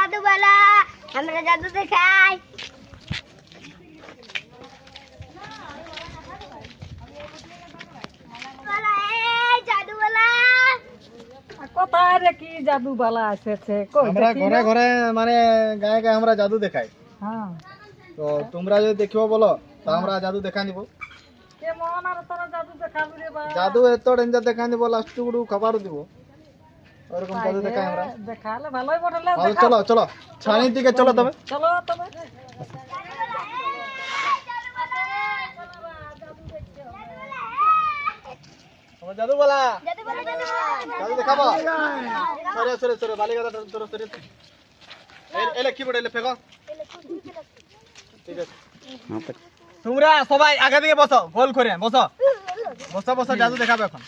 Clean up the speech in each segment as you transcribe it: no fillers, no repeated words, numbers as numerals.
জাদু বলা, আমরা জাদু দেখাই। জাদু বলা কোথায় রে কি জাদু বালা এসেছে? আমরা ঘরে ঘরে মানে গায়ে গায়ে আমরা জাদু দেখাই। হ্যাঁ, তো তোমরা যদি দেখিব বলো তো আমরা জাদু দেখা নিব। কেমন আর তোরা জাদু দেখাবি রে বা? জাদু এত ডেঞ্জার দেখা নিব, লাস্ট টুকু খাবারও দিব, ওরকম জাদু দেখাই আমরা। দেখালে ভালোই বটলে। তাহলে চলো চলো ছানির দিকে চলো তবে। চলো তবে। জাদু বলা, জাদু বলা, জাদু জাদু দেখাবো। সরে সরে সরে বালিগাটা তোর সরে। এলে কি বড় এলে ফেকো। ঠিক আছে, তোমরা সবাই আগে দিকে বসো, গোল করে বসো বসো বসো, জাদু দেখাবো এখন।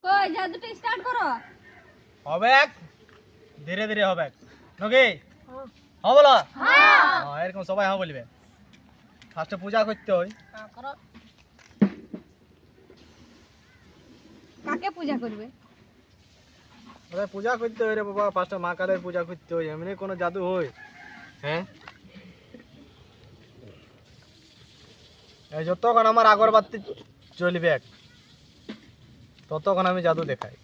কই জাদুটা স্টার্ট করো। হবে ধীরে ধীরে হবে নাকি? হ্যাঁ বলো। হ্যাঁ এরকম সবাই হ্যাঁ বলবে। ফার্স্টে পূজা করতে হয়। কাকে পূজা করবে? পূজা করতে হয় রে বাবা, ফার্স্টে মা কালের পূজা করতে হয়, এমনি কোনো জাদু হয়? হ্যাঁ, এই যতক্ষণ আমার আগরবাতি জ্বলবে ততক্ষণ আমি জাদু দেখাই।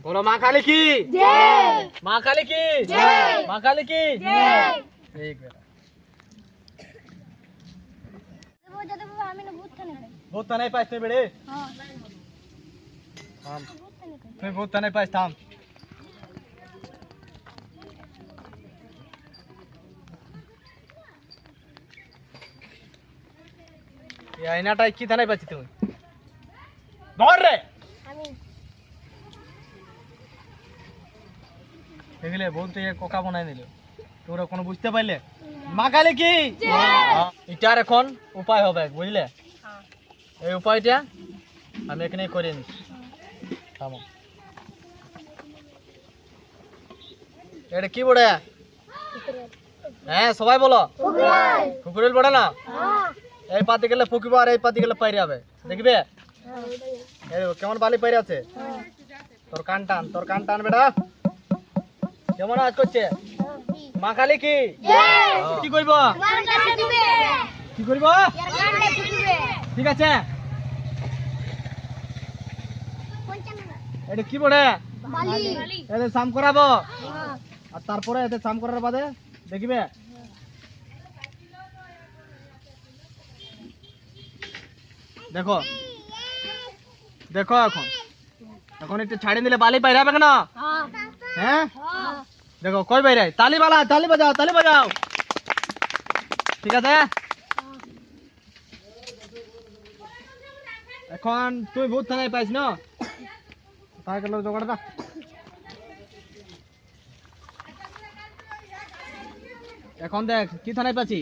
বলো মা কালী কি জয়, মা কালী কি জয়, মা কালী কি জয়। ঠিক আছে, জাদু বাবা আমি না ভূত থানে পাই। ভূত থানে পাইছ তুই বেড়ে? হ্যাঁ থাম, ভূত থানে পাই। তুই ভূত থানে পাইছ, থাম। এই আয়নাটাই কি থানায় পাচ্ছি তুমি? ধর রে, আমি দেখলে বলতে কোকা বানাই নিল, তোরা কোনো বুঝতে পারলে? মা কালী কি জয়। এটার এখন উপায় হবে বুঝলে? এই উপায়টা আমি এখানে করে নিচ্ছি। থামো, এটা কি বড়ে? হ্যাঁ সবাই বলো। ফুকুরেল বড়ে না? এই পাতি গেলে ফুকিব আর এই পাতি গেলে পাইরে হবে, দেখবে? এই কেমন বালি পাইরে আছে, তোর কান টান, তোর কান টান বেটা। কেমন আজ করছে? মা কালী কি কি করব? কি করব? ঠিক আছে, এটা কি বড়ে? এতে সাম করাবো, আর তারপরে এতে সাম করার বাদে দেখবে দেখো দেখো এখন এখন একটু ছাড়িয়ে দিলে বালি বাইরে হবে কেন? হ্যাঁ দেখো কই বাইরে, তালি বালা, তালি বাজাও, তালি বাজাও। ঠিক আছে, এখন তুই ভূত থানায় পাইস না, তাই গেল জোগাড় দা। এখন দেখ কি থানায় পাচ্ছি,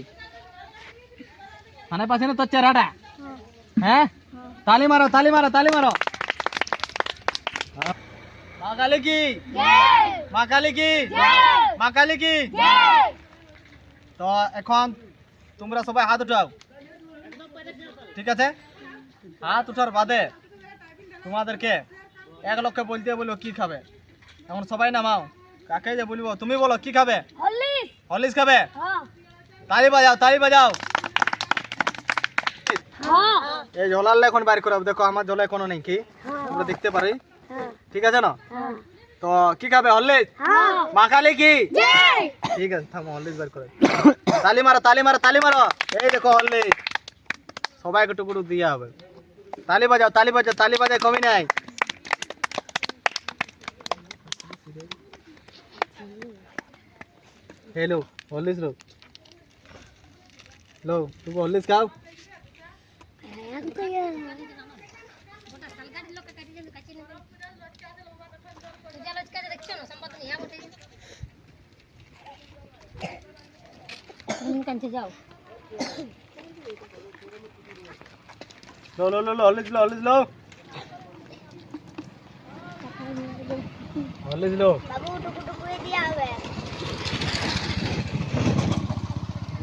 থানায় পাচ্ছি না তোর চেহারাটা? হ্যাঁ তালি মারো, তালি মারো, তালি মারো। মা কালী কি জয়, মা কালী কি জয়, মা কালী কি জয়। তো এখন তোমরা সবাই হাত উঠাও, ঠিক আছে? হাত উঠার বাদে তোমাদেরকে 1 লক্ষ বলতে বলবো কি খাবে। এখন সবাই নামাও, কাকে যে বলবো তুমি বলো কি খাবে? হরলিক্স। হরলিক্স খাবে? হ্যাঁ তালি বাজাও, তালি বাজাও। হ্যাঁ এই ঝোলালে এখন বাইর করাবো, দেখো আমার ঝোলা কোনো নেই কি তোমরা দেখতে পারি, ঠিক আছে না? তো কি খাবে? হরলিক্স। মা কালী কি জয়। ঠিক আছে থামো, হরলিক্স বের করে। তালি মারো, তালি মারো, তালি মারো। এই দেখো হরলিক্স, সবাইকে টুকুটুক দিয়া হবে। তালি বাজাও, তালি বাজাও, তালি বাজায় কমই নাই। हेलो हॉर्लिक्स लो, लो तुम हॉर्लिक्स खाओ। जाओ लो लो लो लो हॉर्लिक्स लो, हॉर्लिक्स लो, हॉर्लिक्स लो। बाबू टुकु टुकु दिया हुआ है।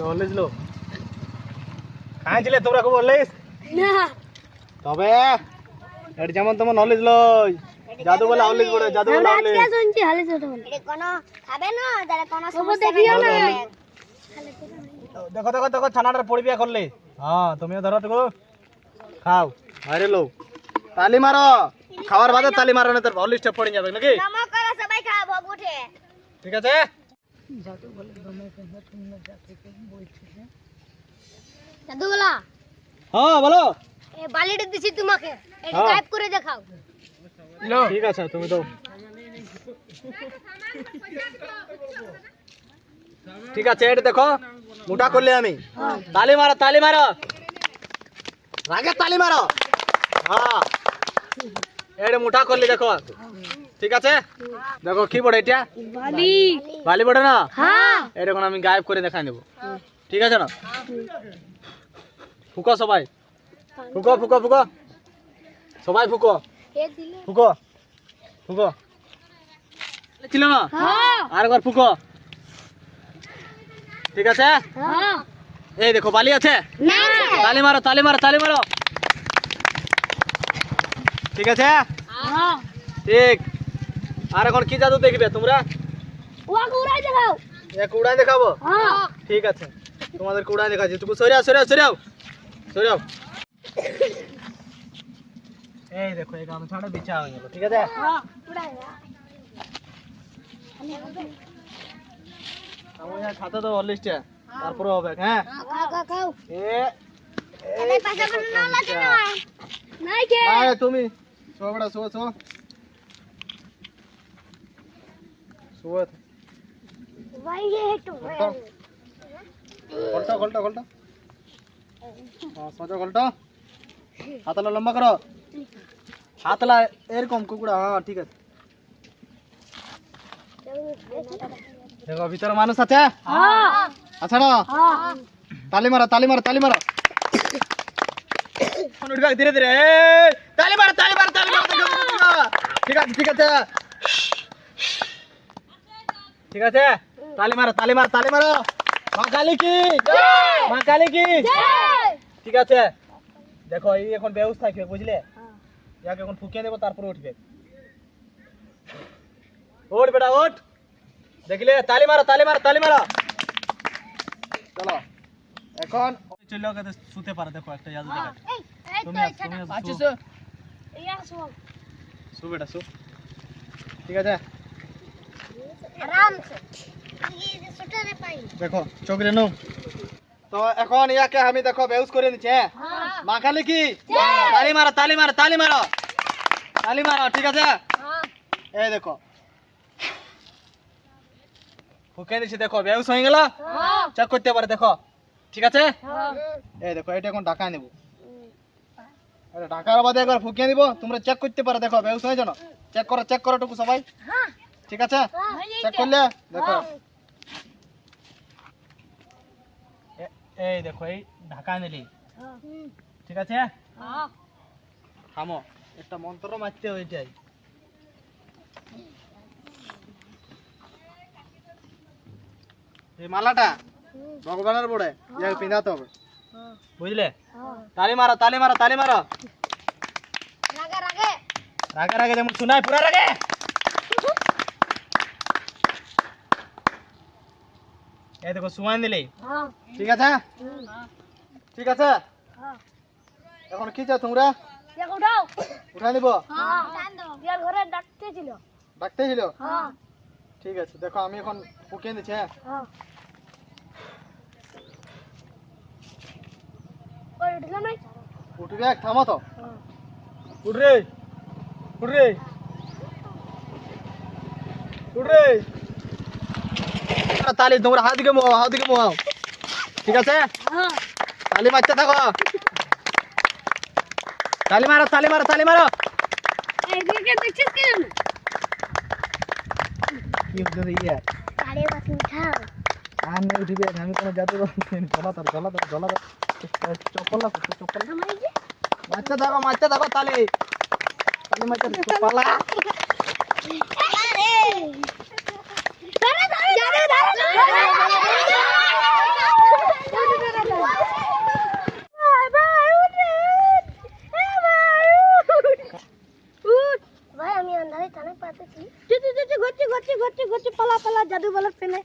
হলিস লো খাইছিলে তোমরা খুব হলিস না তবে এর যেমন তেমন হলিস লই জাদু বলে হলিস বলে জাদু বলে হলিস শুনছি হালে ছোট বলে এটা কোন খাবে না যারা কোন সমস্যা দেখিও না দেখো দেখো দেখো ছানাটার পরিবিয়া করলে হ্যাঁ তুমিও ধরো তো খাও আরে লো তালি মারো খাওয়ার বাদে তালি মারো না তোর হলিসটা পড়ে যাবে নাকি নমো করো সবাই খাও ভোগ উঠে ঠিক আছে জাদু বলে দমে কেন তুমি জাতিকে বলছিস জাদু বলা হ্যাঁ বলো এই বালিটা দিছি তোমাকে এটা হ্যাঁ। টাইপ করে দেখাও ঠিক আছে তুমি তো ঠিক আছে এটা দেখো মোটা করলে আমি তালি মারো রাগে তালি মারো হ্যাঁ এটা মোটা করলে দেখো ঠিক আছে দেখো কি বড় এটা বালি বালি বড় না হ্যাঁ এটা কোন আমি গায়েব করে দেখাই দেবো ঠিক আছে না ফুকো সবাই ফুকো ফুকো ফুকো সবাই ফুকো এ দিলে ফুকো ফুকো ছিল না হ্যাঁ আরেকবার ফুকো ঠিক আছে হ্যাঁ এই দেখো বালি আছে না তালি মারো ঠিক আছে হ্যাঁ ঠিক আর এখন কি জাদু দেখবে তোমরা ওকে উড়াই দেখাও এক উড়াই দেখাবো হ্যাঁ ঠিক আছে তোমাদের উড়াই দেখাচ্ছি তুমি সরিয়াও এই দেখো এই গামছাটা বিছা হয়ে গেল ঠিক আছে হ্যাঁ উড়াই দাও আমার খাতে তো হলিসটা তারপরে হবে হ্যাঁ খাও এ এই পাশে কোন না লাগে না নাই কে আয় তুমি শো বড়া শো ভাই একটু ঘোলটা সোজা ঘোলটা হাতলা লম্বা করো হাতলা এরকম কুকুড়া হ্যাঁ ঠিক আছে দেখো ভিতরে মানুষ আছে হ্যাঁ আছে না হ্যাঁ তালি মারো উঠবে ধীরে ধীরে তালি মারো ঠিক আছে তালি মারো মা কালী কি ঠিক আছে দেখো এই এখন বেউস থাকবে বুঝলে ইয়াকে এখন ফুকিয়ে দেবো তারপরে উঠবে ওঠ বেটা ওঠ দেখলে তালি মারো চলো এখন চলে গেছে শুতে পারে দেখো একটা জাদু দেখা তুমি শু বেটা শু ঠিক আছে আরাম সে এই যে ছোট রে পাই দেখো চোখ রেনু তো এখন ইয়াকে আমি দেখো বেউস করে নিচ্ছি হ্যাঁ হ্যাঁ মা কালী কি তালি মারো ঠিক আছে হ্যাঁ এই দেখো ফুকে দিচ্ছি দেখো বেউস হয়ে গেল হ্যাঁ চেক করতে পারে দেখো ঠিক আছে হ্যাঁ এই দেখো এটা এখন ঢাকা নেব আরে ঢাকার বাদে একবার ফুকিয়ে দিব তোমরা চেক করতে পারো দেখো বেউস হয়ে জানো চেক করো টুকু সবাই হ্যাঁ ঠিক আছে চেক করলে দেখো এই দেখো এই ঢাকা নিলি ঠিক আছে হ্যাঁ থামো একটা মন্ত্র মারতে ওইটাই এই মালাটা ভগবানের বড়ে ইয়াকে পিঁধাতে হবে বুঝলে তালি মারো রাগে যেমন শোনায় পুরা রাগে এই দেখো সুমাইন দিলি হ্যাঁ ঠিক আছে এখন কি চাও তোমরা দেখো দাও উঠা নিব হ্যাঁ ইয়ার ঘরে ডাকতে ছিল ডাকতে ছিল হ্যাঁ ঠিক আছে দেখো আমি এখন ফুকিয়ে দিচ্ছি হ্যাঁ হ্যাঁ ওই উঠলো নাই উঠবে থামো তো হ্যাঁ উঠ রে তালি তোমরা হাত দিকে মোহাও ঠিক আছে হ্যাঁ তালি মারতে থাকো তালি মারো এইদিকে দেখছিস কি জানো কি হচ্ছে ইয়া আরে বাস উঠাও আর নেই উঠবে আমি কোনো জাদু গলা চপ্পল মারতে থাকো তালি মারতে পালা আরে ভাই আমি আন্ধারে থানায় পাতেছি তুই ঘুরছি পালা পালা জাদু বলার পেলে